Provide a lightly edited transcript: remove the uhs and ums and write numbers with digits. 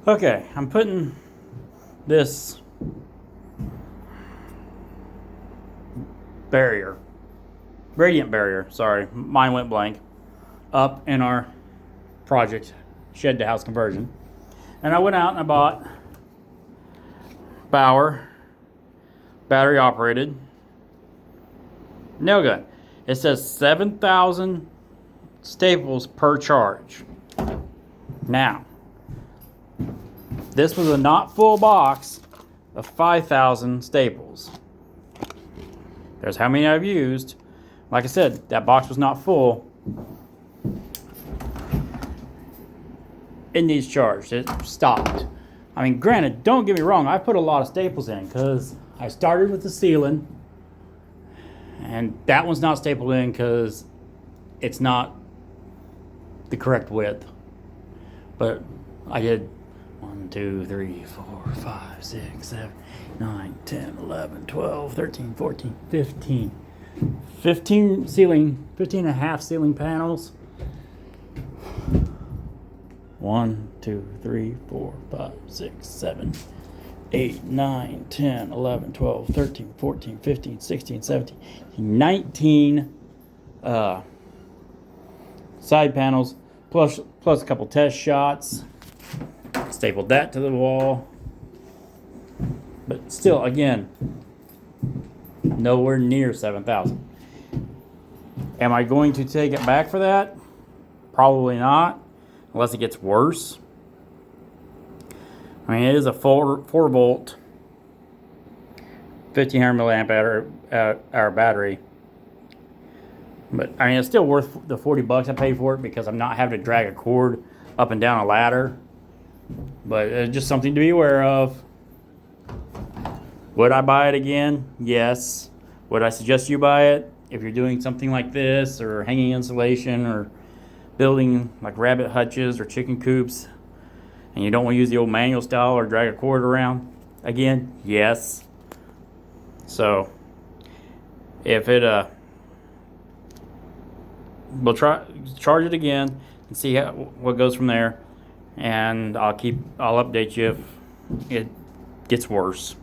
Okay, I'm putting this gradient barrier, sorry, mine went blank, up in our project shed to house conversion. And I went out and I bought Bauer battery operated nail gun. It says 7,000 staples per charge. Now, this was a not full box of 5,000 staples. There's how many I've used. Like I said, that box was not full. It needs charged. It stopped. I mean, granted, don't get me wrong, I put a lot of staples in because I started with the ceiling, and that one's not stapled in because it's not the correct width. But I did 1, 2, 3, 4, 5, 6, 7, 9, 10, 11, 12, 13, 14, 15. 15 and a half ceiling panels. 1, 2, 3, 4, 5, 6, 7, 8, 9, 10, 11, 12, 13, 14, 15, 16, 17, 19 side panels, plus a couple test shots. Stapled that to the wall. But still, again, nowhere near 7,000. Am I going to take it back for that? Probably not, unless it gets worse. I mean, it is a 4 volt, 1500 milliamp hour battery. But I mean, it's still worth the 40 bucks I paid for it because I'm not having to drag a cord up and down a ladder. But it's just something to be aware of. Would I buy it again? Yes. Would I suggest you buy it if you're doing something like this, or hanging insulation, or building like rabbit hutches or chicken coops, and you don't want to use the old manual style or drag a cord around? Again, yes. So if it we'll charge it again and see what goes from there, and I'll update you if it gets worse.